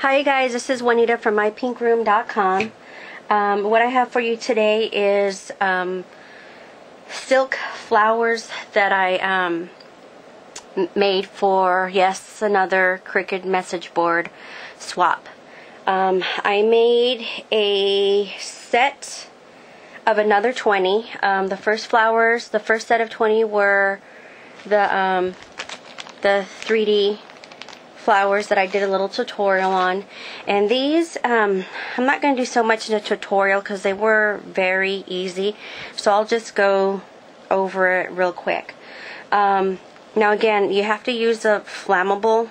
Hi guys, this is Juanita from mypinkroom.com. What I have for you today is silk flowers that I made for, yes, another Cricut message board swap. I made a set of another 20. The first set of 20 were the 3D flowers that I did a little tutorial on, and these I'm not going to do so much in a tutorial because they were very easy, so I'll just go over it real quick. Now again, you have to use a flammable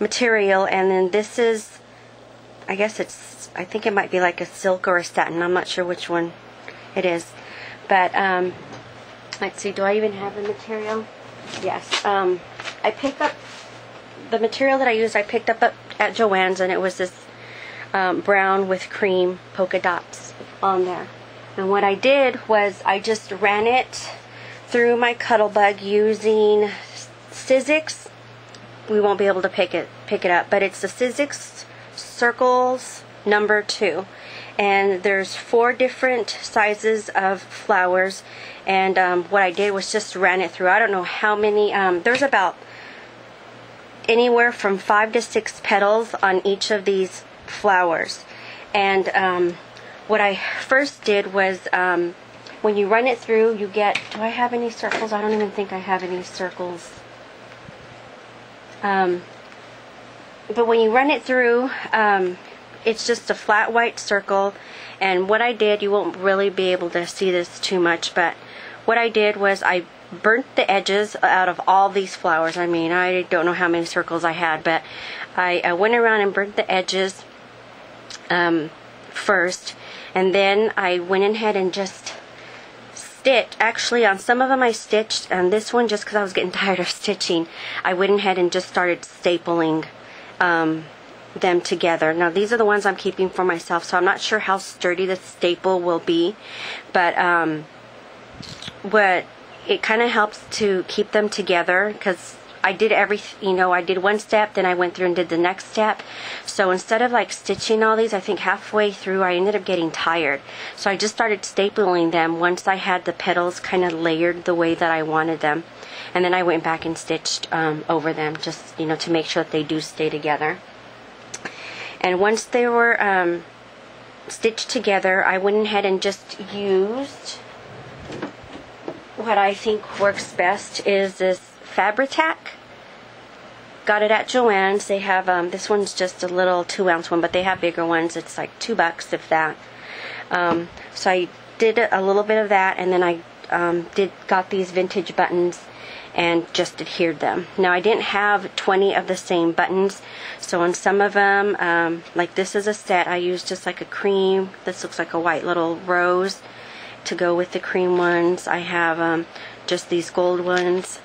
material, and then this is, I think it might be like a silk or a satin. I'm not sure which one it is, but let's see, do I even have the material? Yes. I picked up the material that I used. I picked up at Joann's, and it was this brown with cream polka dots on there. And what I did was I just ran it through my Cuttlebug using Sizzix. We won't be able to pick it up, but it's the Sizzix Circles number 2. And there's 4 different sizes of flowers, and what I did was just ran it through. I don't know how many, there's about anywhere from 5 to 6 petals on each of these flowers. And what I first did was, when you run it through, you get, do I have any circles? I don't even think I have any circles. But when you run it through, it's just a flat white circle, and what I did, you won't really be able to see this too much, but what I did was I burnt the edges out of all these flowers. I mean, I don't know how many circles I had, but I went around and burnt the edges first, and then I went ahead and just stitched. Actually, on some of them I stitched, and this one, just because I was getting tired of stitching, I went ahead and just started stapling them together. Now these are the ones I'm keeping for myself, so I'm not sure how sturdy the staple will be, but it kind of helps to keep them together, because I did I did one step, then I went through and did the next step. So instead of like stitching all these, I think halfway through I ended up getting tired, so I just started stapling them once I had the petals kind of layered the way that I wanted them, and then I went back and stitched over them, just to make sure that they do stay together. And once they were stitched together, I went ahead and just used what I think works best is this Fabri-Tac. Got it at Joann's. They have, this one's just a little 2-ounce one, but they have bigger ones. It's like $2 if that. So I did a little bit of that, and then I got these vintage buttons and just adhered them. Now I didn't have 20 of the same buttons, so on some of them, like this is a set, I used just like a cream. This looks like a white little rose to go with the cream ones. I have just these gold ones,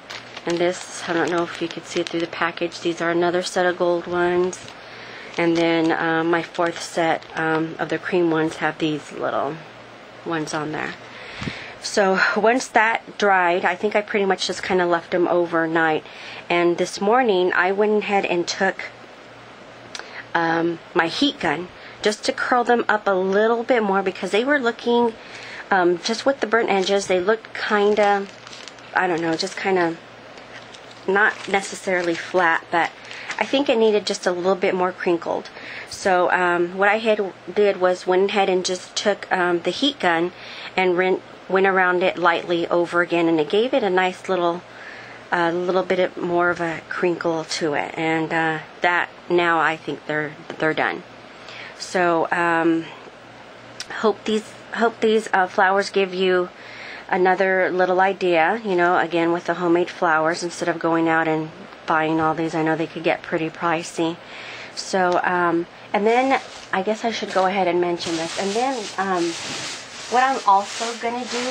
and this, I don't know if you could see it through the package, these are another set of gold ones, and then my 4th set of the cream ones have these little ones on there. So once that dried, I think I pretty much just kind of left them overnight. And this morning, I went ahead and took my heat gun just to curl them up a little bit more, because they were looking, just with the burnt edges, they looked kind of, I don't know, just kind of not necessarily flat, but I think it needed just a little bit more crinkled. So what I did was went ahead and just took the heat gun and went around it lightly over again, and it gave it a nice little bit more of a crinkle to it, and that now I think they're done. So hope these flowers give you another little idea, again with the homemade flowers, instead of going out and buying all these. I know they could get pretty pricey. So and then I guess I should go ahead and mention this, and then what I'm also going to do,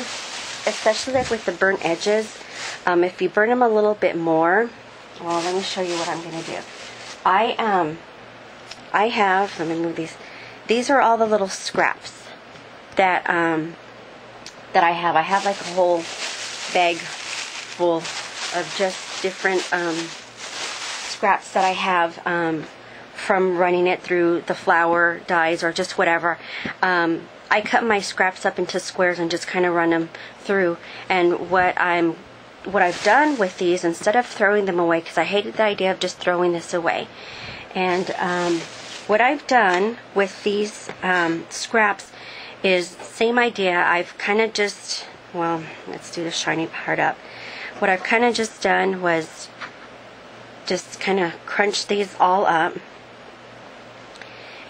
especially like with the burnt edges, if you burn them a little bit more, well, let me show you what I'm going to do. I have, let me move these. These are all the little scraps that I have. I have like a whole bag full of just different scraps that I have from running it through the flour dyes or just whatever. I cut my scraps up into squares and just kind of run them through. And what I've done with these, instead of throwing them away, because I hated the idea of just throwing this away, and what I've done with these scraps is same idea. I've kind of just, well, let's do the shiny part up. What I've kind of just done was just kind of crunch these all up.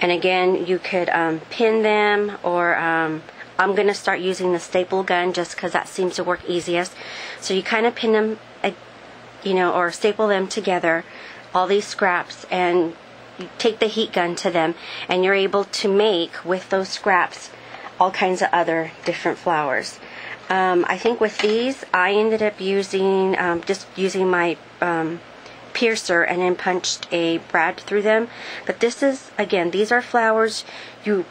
And again, you could pin them, or I'm going to start using the staple gun just because that seems to work easiest. So you kind of pin them, or staple them together, all these scraps, and you take the heat gun to them, and you're able to make, with those scraps, all kinds of other different flowers. I think with these, I ended up using, just using my piercer and then punched a brad through them. But this is, again, these are flowers you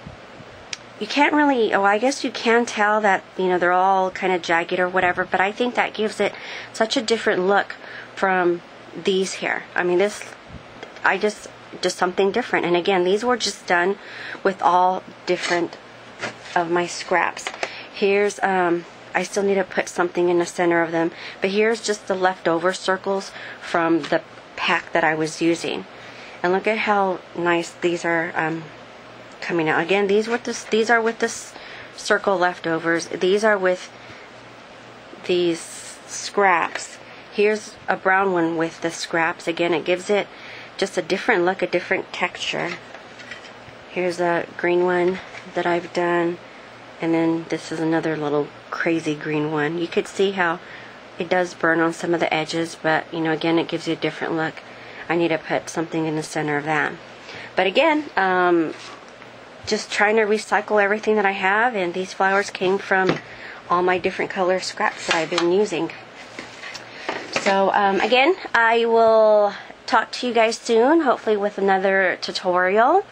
can't really, I guess you can tell that they're all kind of jagged or whatever, but I think that gives it such a different look from these here. I mean, this, just something different. And again, these were just done with all different of my scraps. Here's I still need to put something in the center of them, but here's just the leftover circles from the pack that I was using. And look at how nice these are coming out. Again, these are with this circle leftovers. These are with these scraps. Here's a brown one with the scraps. Again, it gives it just a different look, a different texture. Here's a green one that I've done. And then this is another little crazy green one. You could see how it does burn on some of the edges, but again, it gives you a different look. I need to put something in the center of that. But again, just trying to recycle everything that I have, and these flowers came from all my different color scraps that I've been using. So again, I will talk to you guys soon, hopefully with another tutorial.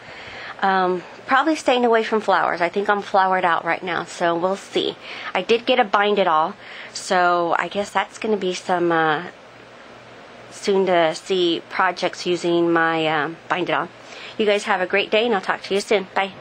Probably staying away from flowers. I think I'm flowered out right now, so we'll see. I did get a bind it all, so I guess that's going to be some soon to see projects using my bind it all. You guys have a great day, and I'll talk to you soon. Bye.